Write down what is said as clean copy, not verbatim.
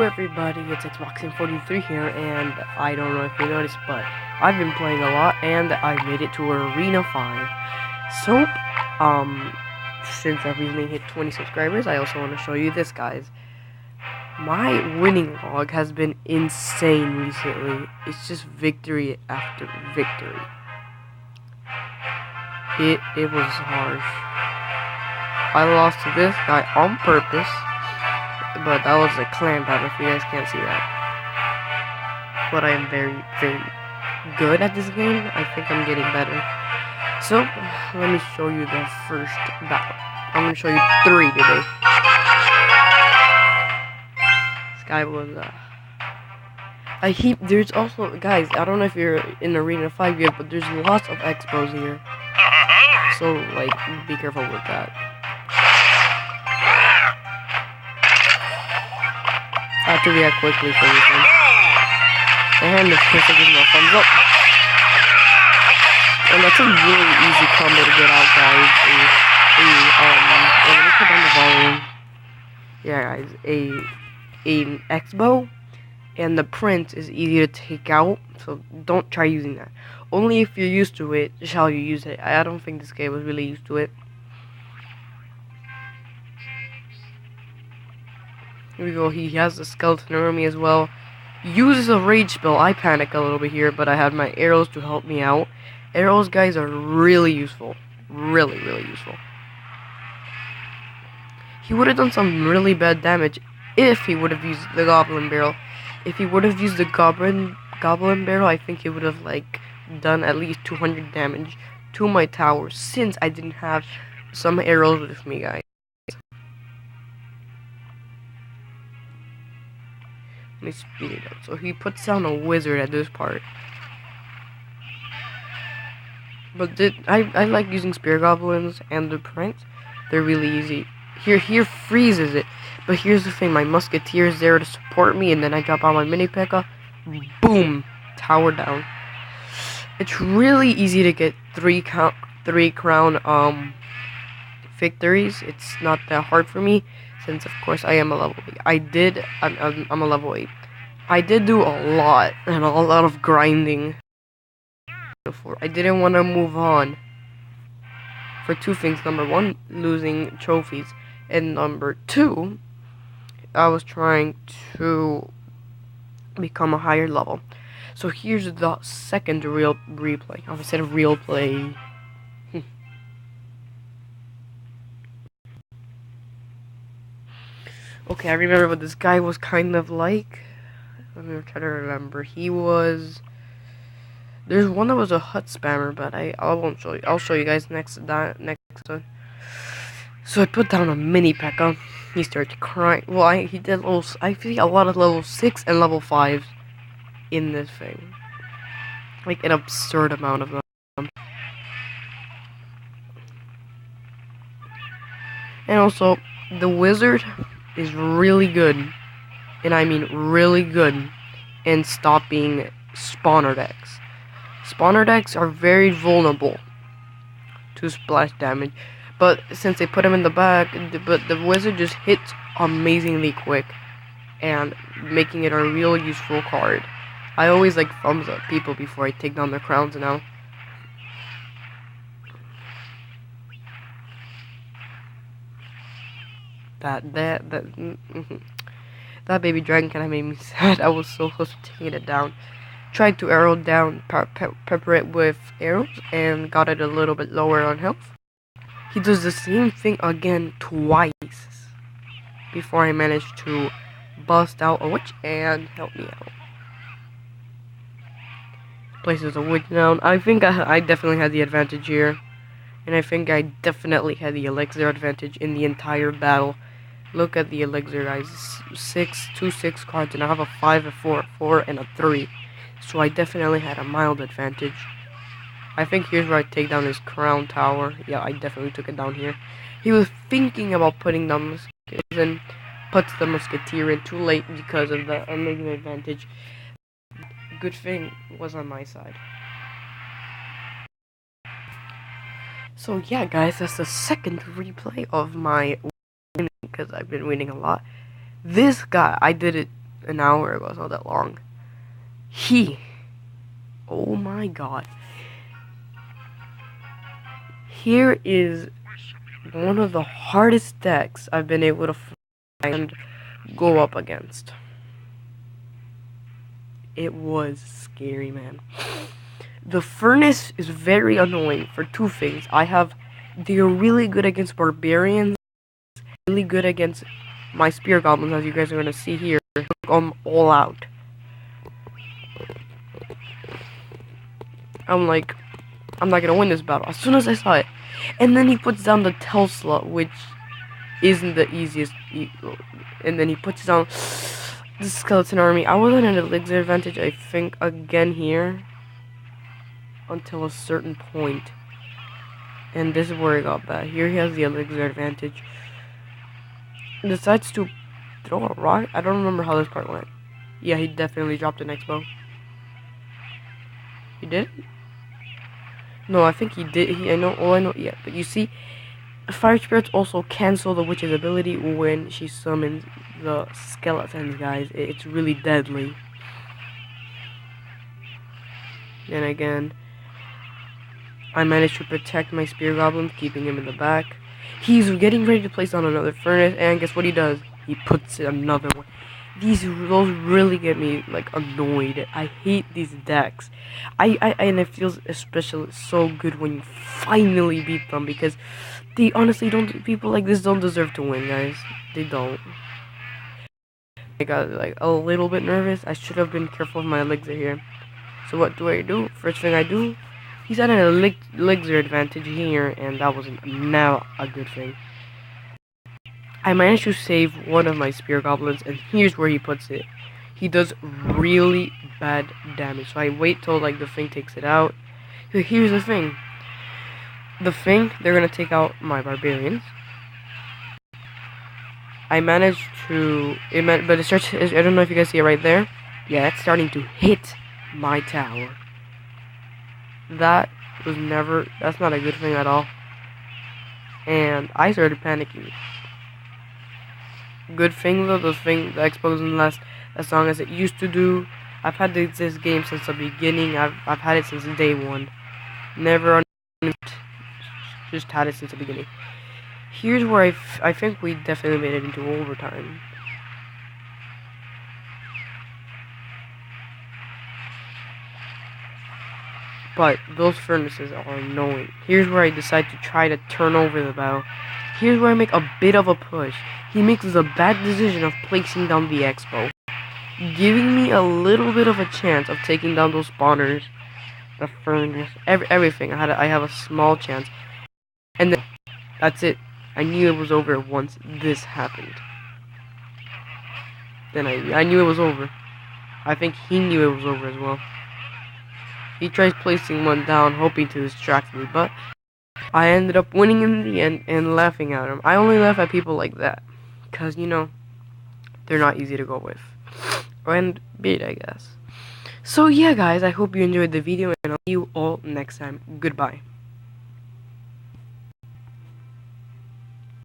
Hello everybody, it's Xboxing43 here, and I don't know if you noticed, but I've been playing a lot, and I made it to Arena 5. So, since I've recently hit 20 subscribers, I also want to show you this, guys. My winning log has been insane recently. It's just victory after victory. It was harsh. I lost to this guy on purpose. But that was a clan battle, if you guys can't see that. But I am very, very good at this game. I think I'm getting better. So, let me show you the first battle. I'm going to show you 3 today. This guy was, there's also, guys, I don't know if you're in Arena 5 yet, but there's lots of expos here. So, like, be careful with that. I have to react quickly for this one. And of course I give him a thumbs up. And that's a really easy combo to get out, guys. Let me put down the volume. Yeah, guys, an X-bow and the Prince is easy to take out, so don't try using that. Only if you're used to it shall you use it. I don't think this guy was really used to it. Here we go, he has a skeleton army as well. Uses a rage spell. I panic a little bit here, but I had my arrows to help me out. Arrows, guys, are really useful. Really, really useful. He would have done some really bad damage if he would have used the goblin barrel. If he would have used the goblin barrel, I think he would have, like, done at least 200 damage to my tower, since I didn't have some arrows with me, guys. Let me speed it up. So he puts down a wizard at this part. But I like using spear goblins and the prince. They're really easy. Here freezes it. But here's the thing, my musketeer is there to support me, and then I drop out my mini P.E.K.K.A. Boom! Tower down. It's really easy to get three crown victories. It's not that hard for me, since of course I am a level 8. I'm a level 8. I did do a lot of grinding before. I didn't want to move on for 2 things. Number 1, losing trophies, and number 2, I was trying to become a higher level. So here's the second real replay. I said real play. Okay, I remember what this guy was kind of like. Let me try to remember. There's one that was a hut spammer, but I won't show you. I'll show you guys next one. So I put down a mini P.E.K.K.A. He started crying. Well, he did levels. I see a lot of level 6 and level 5s in this thing. Like an absurd amount of them. And also, the wizard is really good, and I mean really good, in stopping spawner decks. Spawner decks are very vulnerable to splash damage, but since they put him in the back, the wizard just hits amazingly quick, and making it a real useful card. I always like thumbs up people before I take down their crowns now. That baby dragon kind of made me sad. I was so close to taking it down. Tried to arrow down, pepper it with arrows, and got it a little bit lower on health. He does the same thing again twice before I managed to bust out a witch and help me out. Places a witch down. I think I definitely had the advantage here. And I think I definitely had the elixir advantage in the entire battle. Look at the elixir, guys. 2 6 cards, and I have a 5, a 4, a 4, and a 3. So I definitely had a mild advantage. I think here's where I take down his crown tower. Yeah, I definitely took it down here. He was thinking about putting down musketeers and puts the musketeer in too late because of the amazing advantage. Good thing was on my side. So yeah, guys, that's the second replay of my winning, because I've been winning a lot. This guy, I did it an hour ago. It's not that long. Oh my god. Here is one of the hardest decks I've been able to find go up against. It was scary, man. The furnace is very annoying for two things. They're really good against barbarians, really good against my spear goblins, as you guys are gonna see here. I'm all out. I'm like, I'm not gonna win this battle. As soon as I saw it, and then he puts down the Tesla, which isn't the easiest. And then he puts down the skeleton army. I was at an elixir advantage, I think, again here, until a certain point. And this is where it got bad. Here he has the elixir advantage. He decides to throw a rock. I don't remember how this part went. Yeah, he definitely dropped an expo. He did? No, I think he did. I know. Yeah, but you see, fire spirits also cancel the witch's ability when she summons the skeletons, guys. It's really deadly. And again, I managed to protect my spear goblin, keeping him in the back. He's getting ready to place on another furnace, and guess what he does? He puts another one. Those really get me like annoyed. I hate these decks. And it feels especially so good when you finally beat them, because they honestly don't. People like this don't deserve to win, guys. They don't. I got like a little bit nervous. I should have been careful with my elixir here. So what do I do? First thing I do, he's at an elixir advantage here, and that was now a good thing. I managed to save one of my spear goblins, and here's where he puts it. He does really bad damage, so I wait till like the thing takes it out. Here's the thing. They're gonna take out my barbarians. I managed to, but it starts, I don't know if you guys see it right there. Yeah, it's starting to hit my tower. That's not a good thing at all. And I started panicking. Good thing though, the expo doesn't last as long as it used to do. I've had this game since the beginning. I've had it since day one. Never just had it since the beginning. Here's where I think we definitely made it into overtime. But those furnaces are annoying. Here's where I decide to try to turn over the battle. Here's where I make a bit of a push. He makes the bad decision of placing down the expo, giving me a little bit of a chance of taking down those spawners, the furnace, everything. I have a small chance, and then that's it. I knew it was over once this happened. Then I knew it was over. I think he knew it was over as well. He tries placing one down, hoping to distract me, but I ended up winning in the end and laughing at him. I only laugh at people like that, because, you know, they're not easy to go with. And beat, I guess. So yeah, guys, I hope you enjoyed the video, and I'll see you all next time. Goodbye.